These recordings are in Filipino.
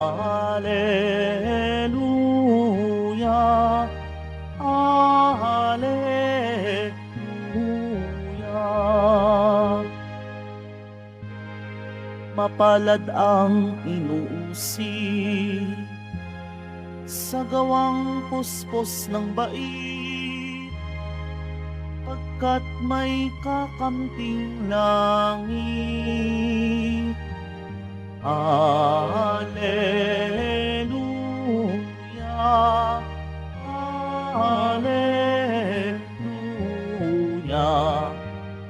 Alleluia, Alleluia. Mapalad ang inuusig sa gawang puspos ng bait, pagkat may kakamting langit. Alleluia, Alleluia,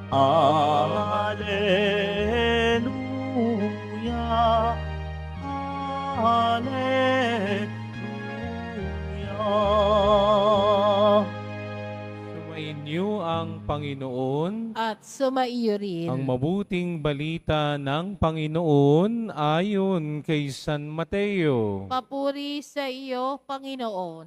Alleluia, Alleluia. Sumainyo ang Panginoon. At sumaiyo rin. Ang mabuting balita ng Panginoon ayon kay San Mateo. Papuri sa iyo, Panginoon.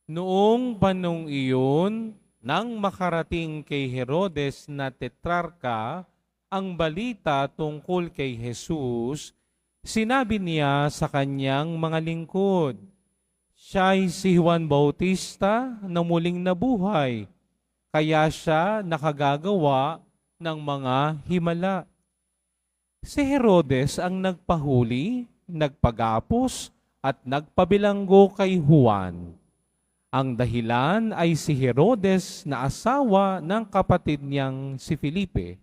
Noong panong iyon, nang makarating kay Herodes na tetrarka ang balita tungkol kay Jesus, sinabi niya sa kanyang mga lingkod, siya'y si Juan Bautista na muling nabuhay, kaya siya nakagagawa ng mga himala. Si Herodes ang nagpahuli, nagpagapos at nagpabilanggo kay Juan. Ang dahilan ay si Herodes na asawa ng kapatid niyang si Felipe.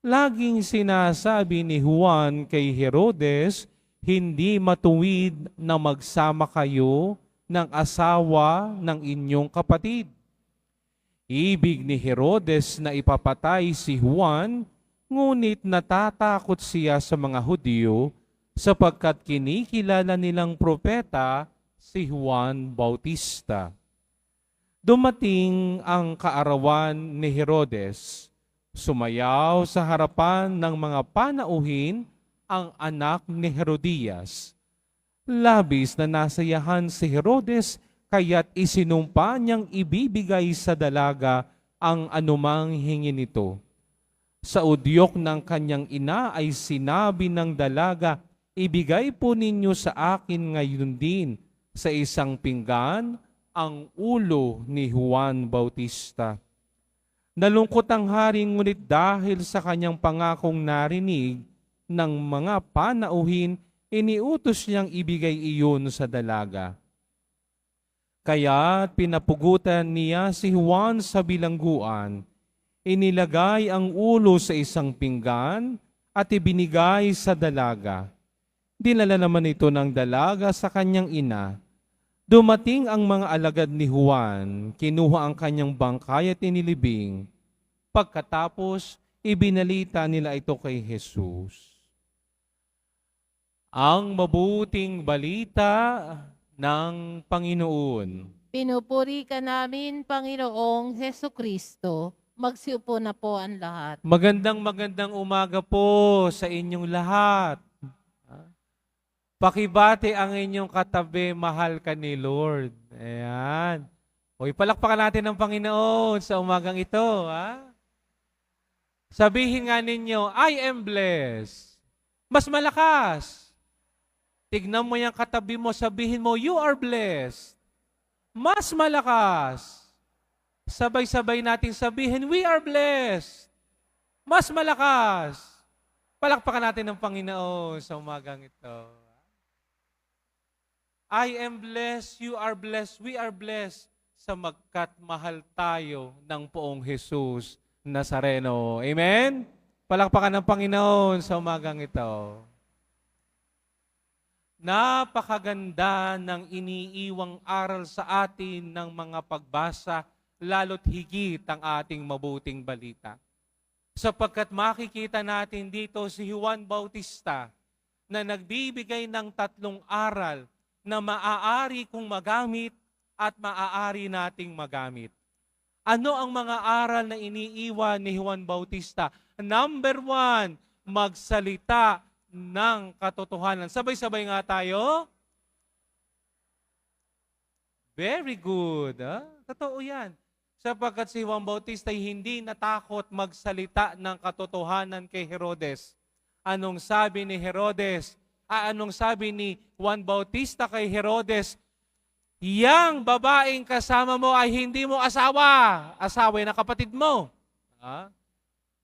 Laging sinasabi ni Juan kay Herodes, hindi matuwid na magsama kayo ng asawa ng inyong kapatid. Ibig ni Herodes na ipapatay si Juan, ngunit natatakot siya sa mga Hudyo sapagkat kinikilala nilang propeta si Juan Bautista. Dumating ang kaarawan ni Herodes, sumayaw sa harapan ng mga panauhin ang anak ni Herodias. Labis na nasayahan si Herodes, kaya't isinumpa niyang ibibigay sa dalaga ang anumang hingi nito. Sa udyok ng kanyang ina ay sinabi ng dalaga, ibigay po ninyo sa akin ngayon din sa isang pinggan ang ulo ni Juan Bautista. Nalungkot ang hari ngunit dahil sa kanyang pangakong narinig ng mga panauhin, iniutos niyang ibigay iyon sa dalaga. Kaya pinapugutan niya si Juan sa bilangguan, inilagay ang ulo sa isang pinggan at ibinigay sa dalaga. Dinala naman ito ng dalaga sa kanyang ina. Dumating ang mga alagad ni Juan, kinuha ang kanyang bangkay at inilibing. Pagkatapos, ibinalita nila ito kay Jesus. Ang mabuting balita ng Panginoon. Pinupuri ka namin, Panginoong Hesukristo. Magsiupo na po ang lahat. Magandang umaga po sa inyong lahat. Pakibati ang inyong katabi, mahal ka ni Lord. Ayan. O, palakpakan natin ng Panginoon sa umagang ito. Ha? Sabihin nga ninyo, I am blessed. Mas malakas. Tignan mo yung katabi mo, sabihin mo, you are blessed. Mas malakas. Sabay-sabay natin sabihin, we are blessed. Mas malakas. Palakpakan natin ng Panginoon sa umagang ito. I am blessed, you are blessed, we are blessed sa magkat mahal tayo ng poong Jesus Nazareno. Amen? Palakpakan ng Panginoon sa umagang ito. Napakaganda ng iniiwang aral sa atin ng mga pagbasa, lalo't higit ang ating mabuting balita. Sapagkat makikita natin dito si Juan Bautista na nagbibigay ng tatlong aral na maaari kong magamit at maaari nating magamit. Ano ang mga aral na iniiwan ni Juan Bautista? Number 1, magsalita ng katotohanan. Sabay-sabay nga tayo. Very good. Totoo yan. Sapagkat si Juan Bautista ay hindi natakot magsalita ng katotohanan kay Herodes. Anong sabi ni Herodes? Anong sabi ni Juan Bautista kay Herodes? Yang babaeng kasama mo ay hindi mo asawa. Asawa na kapatid mo.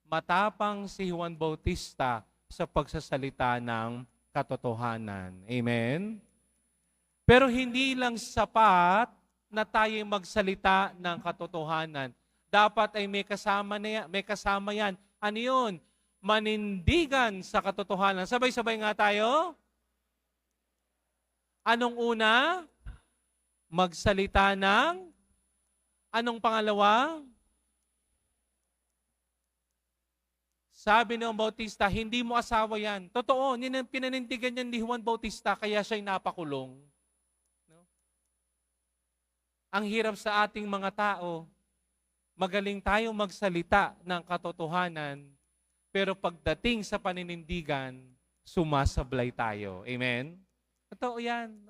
Matapang si Juan Bautista sa pagsasalita ng katotohanan. Amen? Pero hindi lang sapat na tayo magsalita ng katotohanan. Dapat ay may kasama yan. Ano yun? Manindigan sa katotohanan. Sabay-sabay nga tayo. Anong una? Magsalita ng? Anong pangalawa? Sabi ni Juan Bautista, hindi mo asawa yan. Totoo, pinanindigan niya ni Juan Bautista, kaya siya'y napakulong. No? Ang hirap sa ating mga tao, magaling tayong magsalita ng katotohanan, pero pagdating sa paninindigan, sumasablay tayo. Amen? Totoo yan.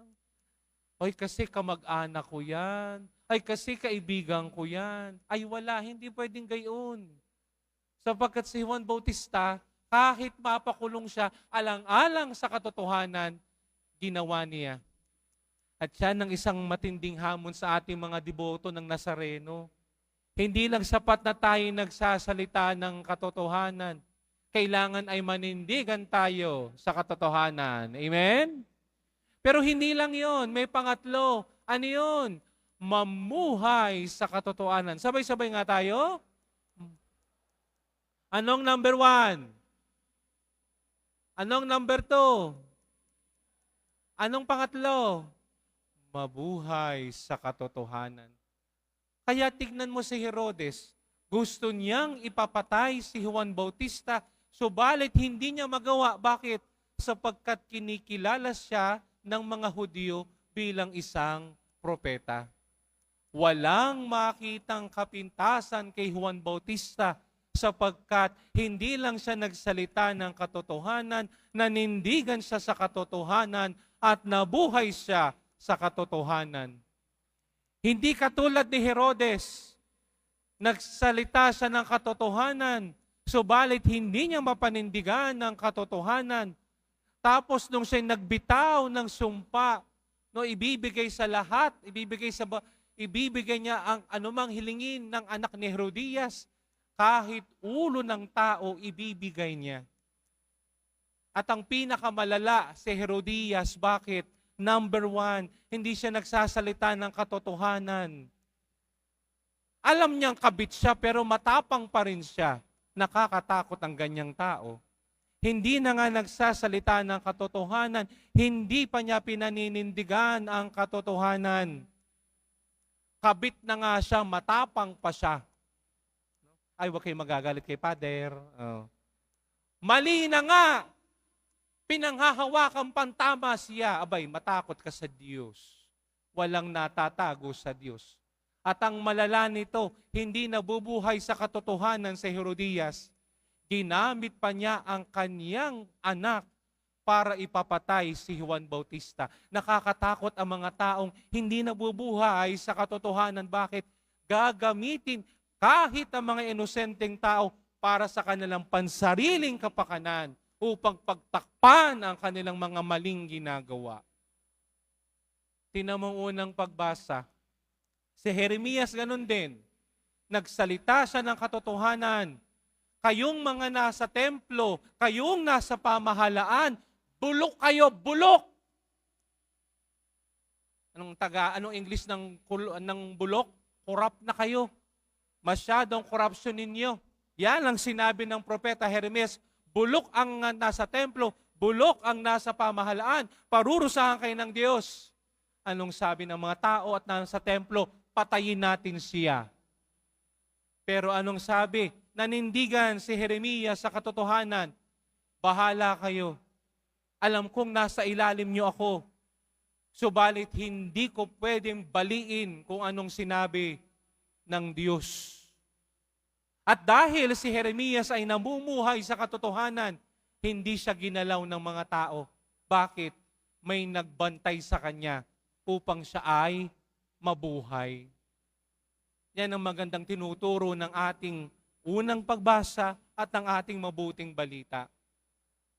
Ay, kasi kamag-anak ko yan. Ay, kasi kaibigan ko yan. Ay, wala. Hindi pwedeng gayon. Sapagkat si Juan Bautista, kahit mapakulong siya, alang-alang sa katotohanan, ginawa niya. At siya ng isang matinding hamon sa ating mga deboto ng Nazareno. Hindi lang sapat na tayo nagsasalita ng katotohanan. Kailangan ay manindigan tayo sa katotohanan. Amen? Pero hindi lang yon, may pangatlo. Ano yun? Mamuhay sa katotohanan. Sabay-sabay nga tayo. Anong number 1? Anong number 2? Anong pangatlo? Mabuhay sa katotohanan. Kaya tignan mo si Herodes, gusto niyang ipapatay si Juan Bautista, subalit hindi niya magawa. Bakit? Sapagkat kinikilala siya ng mga Hudyo bilang isang propeta. Walang makitang kapintasan kay Juan Bautista sapagkat hindi lang siya nagsalita ng katotohanan, nanindigan siya sa katotohanan at nabuhay siya sa katotohanan. Hindi katulad ni Herodes, nagsalita siya ng katotohanan, subalit hindi niya mapanindigan ng katotohanan. Tapos nung siya nagbitaw ng sumpa, no, ibibigay sa lahat, ibibigay niya ang anumang hilingin ng anak ni Herodias, kahit ulo ng tao, ibibigay niya. At ang pinakamalala si Herodias, bakit? Number 1, hindi siya nagsasalita ng katotohanan. Alam niyang kabit siya, pero matapang pa rin siya. Nakakatakot ang ganyang tao. Hindi na nga nagsasalita ng katotohanan, hindi pa niya pinaninindigan ang katotohanan. Kabit na nga siya, matapang pa siya. Ay, huwag kayong magagalit kay Pader. Mali na nga. Pinanghahawakan pantama siya. Abay, matakot ka sa Diyos. Walang natatago sa Diyos. At ang malala nito, hindi nabubuhay sa katotohanan si Herodias. Ginamit pa niya ang kanyang anak para ipapatay si Juan Bautista. Nakakatakot ang mga taong hindi nabubuhay sa katotohanan. Bakit? Gagamitin kahit ang mga inosenteng tao para sa kanilang pansariling kapakanan upang pagtakpan ang kanilang mga maling ginagawa. Tingnan mo unang pagbasa. Si Jeremias ganun din. Nagsalita siya ng katotohanan. Kayong mga nasa templo, kayong nasa pamahalaan, bulok kayo, bulok! Anong English ng bulok? Corrupt na kayo. Masyadong corruption ninyo. Yan ang sinabi ng propeta Jeremias. Bulok ang nasa templo, bulok ang nasa pamahalaan, parurusahan kayo ng Diyos. Anong sabi ng mga tao at nasa templo? Patayin natin siya. Pero anong sabi? Nanindigan si Jeremias sa katotohanan. Bahala kayo. Alam kong nasa ilalim niyo ako. Subalit hindi ko pwedeng baliin kung anong sinabi ng Diyos. At dahil si Jeremias ay namumuhay sa katotohanan, hindi siya ginalaw ng mga tao. Bakit? May nagbantay sa kanya upang siya ay mabuhay. Yan ang magandang tinuturo ng ating unang pagbasa at ng ating mabuting balita.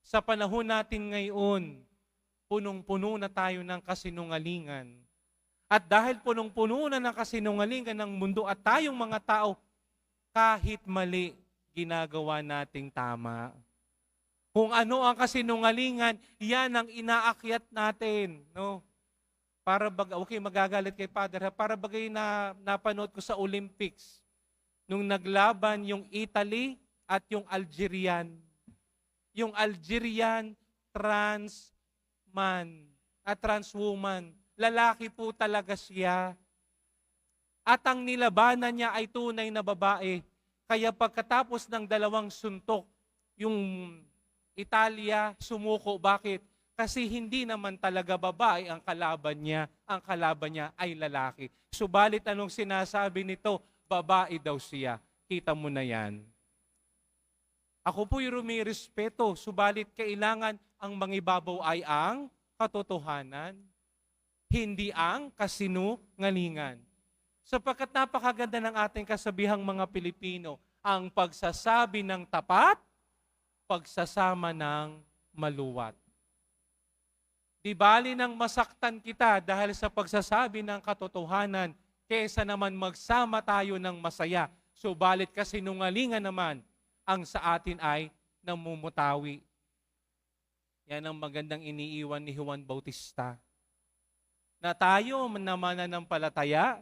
Sa panahon natin ngayon, punong-puno na tayo ng kasinungalingan. At dahil punong-puno na ng kasinungalingan ng mundo at tayong mga tao, kahit mali, ginagawa nating tama. Kung ano ang kasinungalingan, yan ang inaakyat natin. No? Okay, magagalit kay Father. Para bagay na napanood ko sa Olympics, nung naglaban yung Italy at yung Algerian. Yung Algerian trans woman. Lalaki po talaga siya. At ang nilabanan niya ay tunay na babae. Kaya pagkatapos ng 2 suntok, yung Italia sumuko. Bakit? Kasi hindi naman talaga babae ang kalaban niya. Ang kalaban niya ay lalaki. Subalit anong sinasabi nito? Babae daw siya. Kita mo na yan. Ako po'y rumirespeto. Subalit kailangan ang mangibabaw ay ang katotohanan. Hindi ang kasinungalingan. Sapagkat napakaganda ng ating kasabihang mga Pilipino, ang pagsasabi ng tapat, pagsasama ng maluwat. Di bali nang masaktan kita dahil sa pagsasabi ng katotohanan, kesa naman magsama tayo ng masaya. Subalit kasinungalingan naman, ang sa atin ay namumutawi. Yan ang magandang iniiwan ni Juan Bautista. Na tayo na mananampalataya,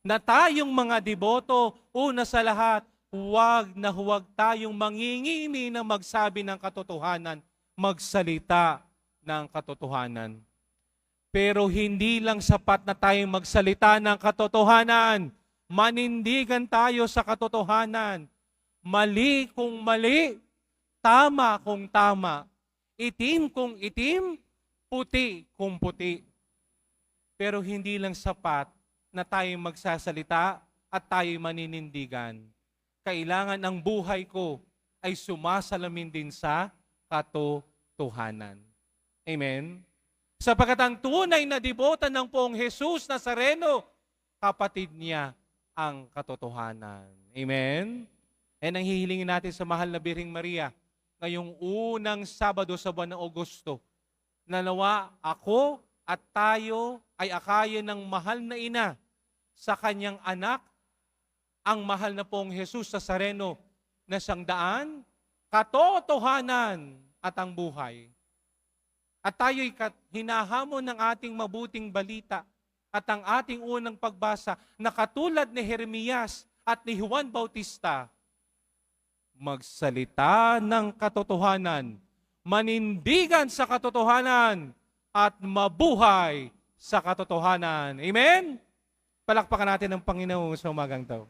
na tayong mga deboto, una sa lahat, huwag tayong mangingimi na magsabi ng katotohanan, magsalita ng katotohanan. Pero hindi lang sapat na tayong magsalita ng katotohanan. Manindigan tayo sa katotohanan. Mali kung mali, tama kung tama, itim kung itim, puti kung puti. Pero hindi lang sapat na tayong magsasalita at tayo'y maninindigan. Kailangan ang buhay ko ay sumasalamin din sa katotohanan. Amen? Sapagkat ang tunay na debota ng Poong Jesus Nazareno, kapatid niya ang katotohanan. Amen? And ang hihilingin natin sa mahal na Birheng Maria, ngayong unang Sabado sa buwan ng Agosto, na nawa ako at tayo ay akayin ng mahal na ina sa kanyang anak, ang mahal na Poong Jesus Nazareno, na siyang daan, katotohanan at ang buhay. At tayo'y hinahamon ng ating mabuting balita at ang ating unang pagbasa na katulad ni Jeremias at ni Juan Bautista, magsalita ng katotohanan, manindigan sa katotohanan, at mabuhay sa katotohanan. Amen? Palakpakan natin ang Panginoon sa umagang ito.